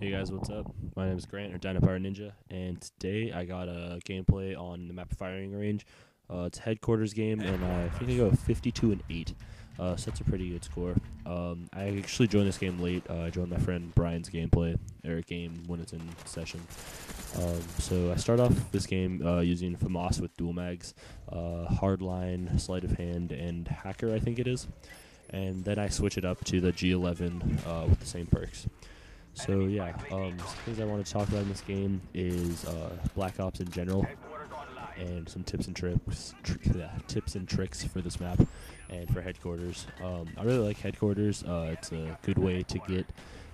Hey guys, what's up? My name is Grant, or DinoPirateNinja, and today I got a gameplay on the map firing range. It's a headquarters game, and I think I go 52-8, so that's a pretty good score. I actually joined this game late. I joined my friend Brian's gameplay, or game when it's in session. So I start off this game using FAMAS with dual mags, hardline, sleight of hand, and hacker, I think it is. And then I switch it up to the G11 with the same perks. So yeah, some things I want to talk about in this game is Black Ops in general, and some tips and tricks for this map and for headquarters. I really like headquarters. It's a good way to get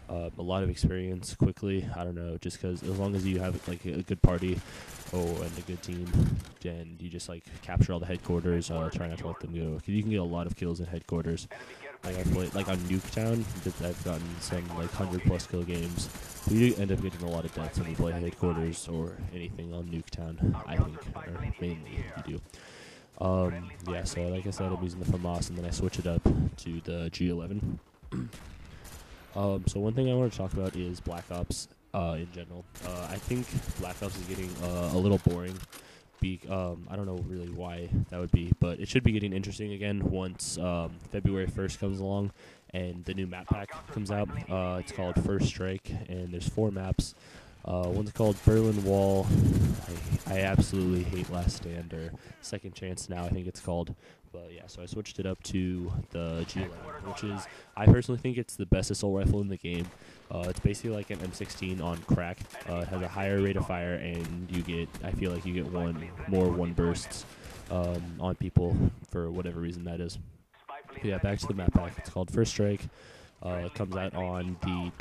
a lot of experience quickly. I don't know, just because as long as you have like a good party and a good team, and you just like capture all the headquarters, try not to let them go, because you can get a lot of kills in headquarters. Like I played like on Nuketown, I've gotten some like 100+ kill games. But you end up getting a lot of deaths when you play headquarters or anything on Nuketown, I think, or mainly you do. Yeah, so like I said, I'm using the FAMAS, and then I switch it up to the G11. So one thing I want to talk about is Black Ops in general. I think Black Ops is getting a little boring. I don't know really why that would be, but it should be getting interesting again once February 1st comes along and the new map pack comes out. It's called First Strike, and there's 4 maps. One's called Berlin Wall. I absolutely hate Last Stand, or Second Chance now I think it's called. But yeah, so I switched it up to the G11, which is, I personally think it's the best assault rifle in the game. It's basically like an M16 on crack. It has a higher rate of fire, and I feel like you get more one bursts on people for whatever reason that is. But yeah, back to the map pack. It's called First Strike. It comes out on the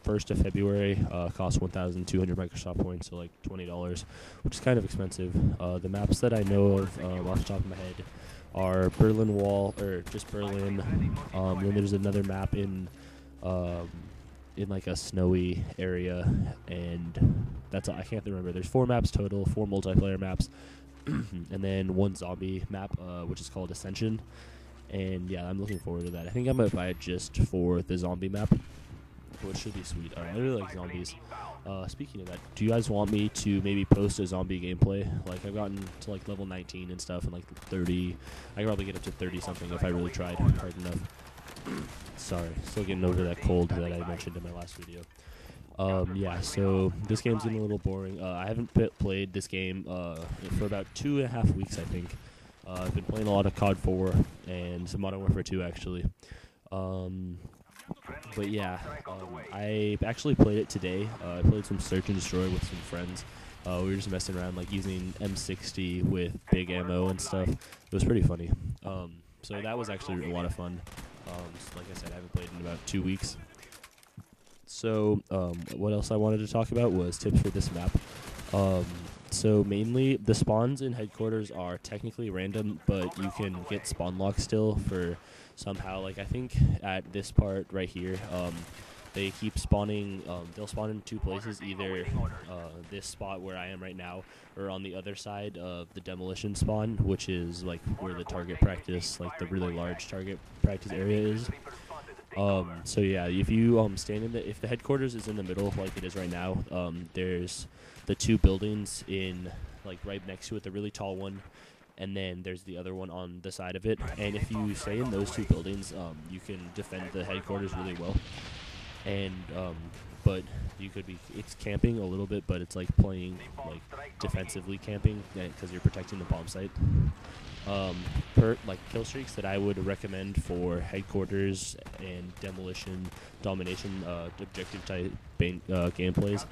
1st of February. Costs 1,200 Microsoft points, so like $20, which is kind of expensive. The maps that I know of off the top of my head are Berlin Wall, or just Berlin. Then there's another map in like a snowy area, and that's all. I can't remember. There's 4 maps total, 4 multiplayer maps, and then 1 zombie map, which is called Ascension. And yeah, I'm looking forward to that. I think I might buy it just for the zombie map, which should be sweet. I really like zombies. Speaking of that, do you guys want me to maybe post a zombie gameplay? Like, I've gotten to like level 19 and stuff, and like 30. I could probably get up to 30 something if I really tried hard enough. Sorry, still getting over that cold that I mentioned in my last video. Yeah, so this game's getting a little boring. I haven't played this game for about 2.5 weeks, I think. I've been playing a lot of COD 4 and some Modern Warfare 2, actually. But yeah, I actually played it today. I played some Search and Destroy with some friends. We were just messing around, like using M60 with big ammo and stuff. It was pretty funny. So that was actually a lot of fun. Like I said, I haven't played in about 2 weeks. So what else I wanted to talk about was tips for this map. So mainly, the spawns in headquarters are technically random, but you can get spawn lock still for somehow. Like, I think at this part right here, they keep spawning. They'll spawn in 2 places, either this spot where I am right now, or on the other side of the demolition spawn, which is like where the target practice, like the really large target practice area is. So yeah, if you stand if the headquarters is in the middle like it is right now, there's the 2 buildings in like right next to it, the really tall one, and then there's the other one on the side of it. And if you stay in those 2 buildings, you can defend the headquarters really well. And but it's camping a little bit, but it's like playing like defensively camping, because you're protecting the bomb site. Like kill streaks that I would recommend for headquarters and demolition, domination, objective type gameplays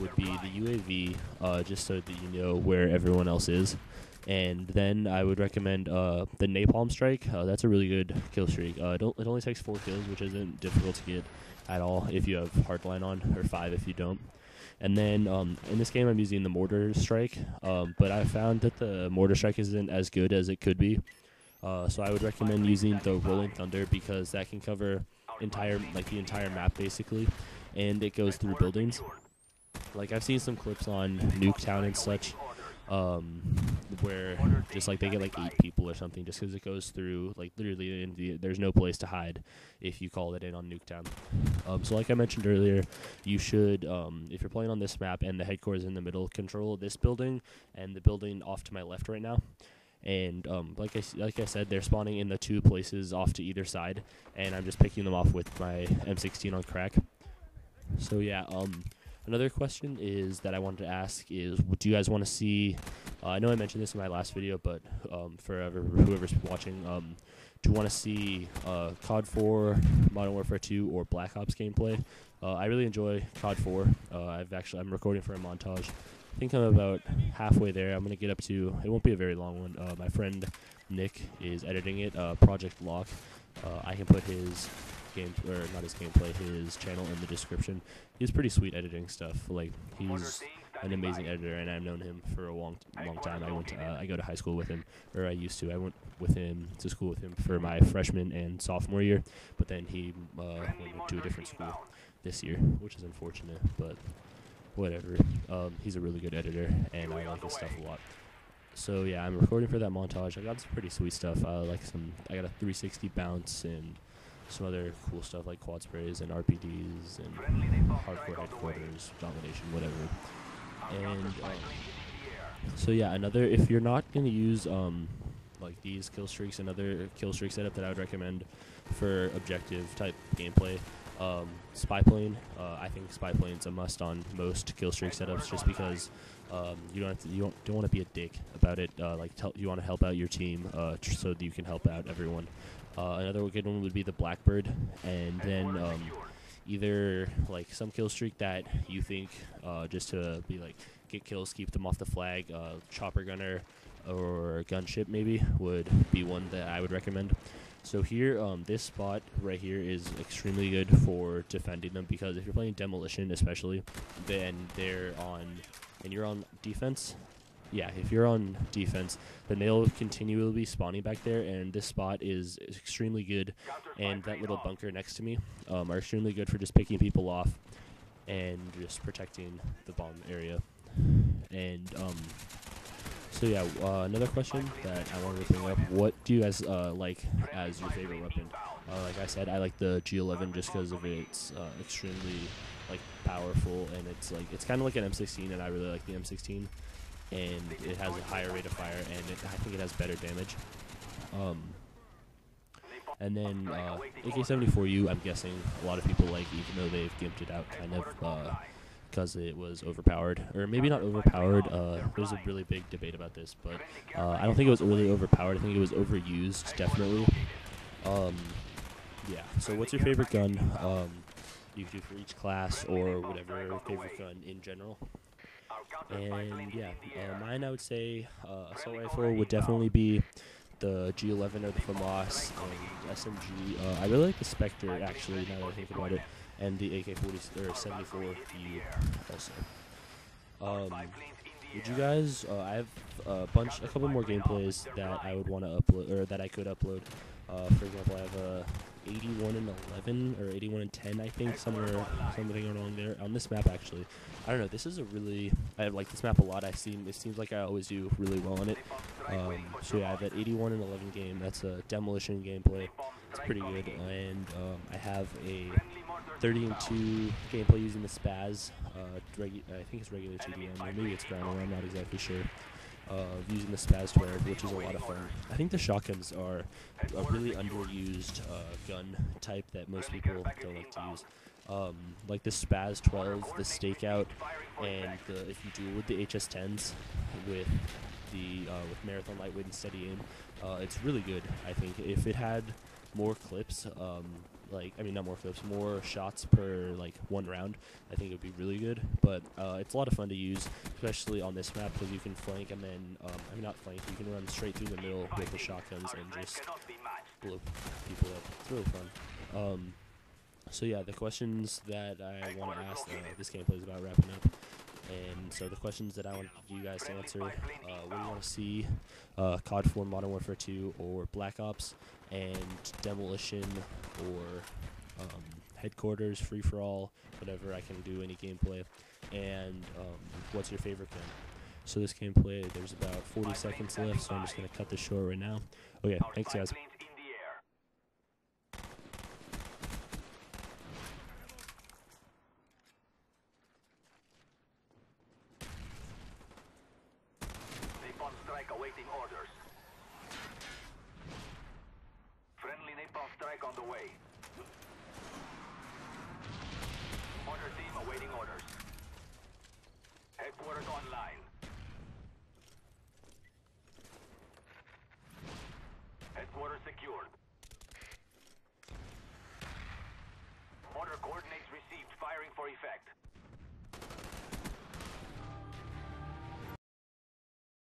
would be the UAV, just so that you know where everyone else is. And then I would recommend the napalm strike. That's a really good kill streak. It only takes 4 kills, which isn't difficult to get at all if you have hardline on, or 5 if you don't. And then in this game I'm using the mortar strike, but I found that the mortar strike isn't as good as it could be. So I would recommend using the rolling thunder, because that can cover the entire map basically, and it goes through buildings. Like, I've seen some clips on Nuketown and such, where just like they get like 8 people people or something, just because it goes through, like, literally, there's no place to hide if you call it in on Nuketown. So like I mentioned earlier, you should, if you're playing on this map and the headquarters in the middle, control this building and the building off to my left right now. And like I said, they're spawning in the 2 places off to either side, and I'm just picking them off with my M16 on crack. So yeah, another question is that I wanted to ask is, do you guys want to see, I know I mentioned this in my last video, but for whoever's watching, do you want to see COD 4, Modern Warfare 2, or Black Ops gameplay? I really enjoy COD 4. I'm recording for a montage. I think I'm about halfway there. I'm going to get up to, it won't be a very long one. My friend Nick is editing it, Project Lock. I can put his not his gameplay, his channel in the description. He's pretty sweet editing stuff. Like, he's an amazing editor, and I've known him for a long time. I go to high school with him, or I used to. I went with him to school with him for my freshman and sophomore year, but then he went to a different school this year, which is unfortunate, but whatever. He's a really good editor, and I like his stuff a lot. So yeah, I'm recording for that montage. I got some pretty sweet stuff. I got a 360 bounce and some other cool stuff like quad sprays and RPDs and hardcore headquarters, domination, whatever. And so yeah, if you're not gonna use like these kill streaks, another kill streak setup that I would recommend for objective type gameplay, spy plane. I think spy plane's a must on most kill streak setups, just because you don't want to be a dick about it. You want to help out your team so that you can help out everyone. Another good one would be the Blackbird, and then either like some kill streak that you think just to be like get kills, keep them off the flag, chopper gunner or gunship maybe would be one that I would recommend. So here, this spot right here is extremely good for defending them, because if you're playing demolition especially, then you're on defense. Yeah, if you're on defense, then they'll continually be spawning back there, and this spot is extremely good, and that little bunker next to me are extremely good for just picking people off and just protecting the bomb area. And so yeah, another question that I wanted to bring up, what do you guys like as your favorite weapon? Like I said, I like the G11 just because of its extremely like powerful, and it's kind of like an M16, and I really like the M16. And it has a higher rate of fire, and I think it has better damage. And then AK-74U, I'm guessing a lot of people like, even though they've gimped it out kind of because it was overpowered. Or maybe not overpowered. There's a really big debate about this, but I don't think it was really overpowered. I think it was overused, definitely. Yeah, so what's your favorite gun you can do for each class, or whatever your favorite gun in general? And yeah, mine, I would say assault rifle would definitely be the G11 or the FAMAS and SMG. I really like the Spectre, actually, now that I think about it, and the AK-40 or 74U also. Would you guys? I have a couple more gameplays that I would want to upload, or that I could upload. For example, I have a 81 and 11 or 81 and 10, I think, something along there on this map. Actually, I don't know. I like this map a lot. It seems like I always do really well on it. So yeah, I have that 81 and 11 game. That's a demolition gameplay. It's pretty good, and I have a 30 and 2 gameplay using the Spaz. I think it's regular TDM, or maybe it's ground war. I'm not exactly sure. Using the Spaz 12, which is a lot of fun. I think the shotguns are a really underused gun type that most people don't like to use. Like the Spaz 12, the Stakeout, and if you duel with the HS10s with Marathon Lightweight and Steady Aim, it's really good. I think if it had more clips, more shots per like one round, I think it would be really good. But it's a lot of fun to use, especially on this map, because you can flank and then not flank. You can run straight through the middle with the shotguns and just blow people up. It's really fun. So yeah, the questions that I want to ask. This gameplay is about wrapping up. And so the questions that I want you guys to answer, what do you want to see, COD 4, Modern Warfare 2, or Black Ops, and Demolition, or Headquarters, Free-for-all, whatever, I can do any gameplay, and what's your favorite gun? So this gameplay, there's about 40 seconds left, so I'm just going to cut this short right now. Okay, thanks guys. Napalm strike awaiting orders. Friendly napalm strike on the way. Mortar team awaiting orders. Headquarters online.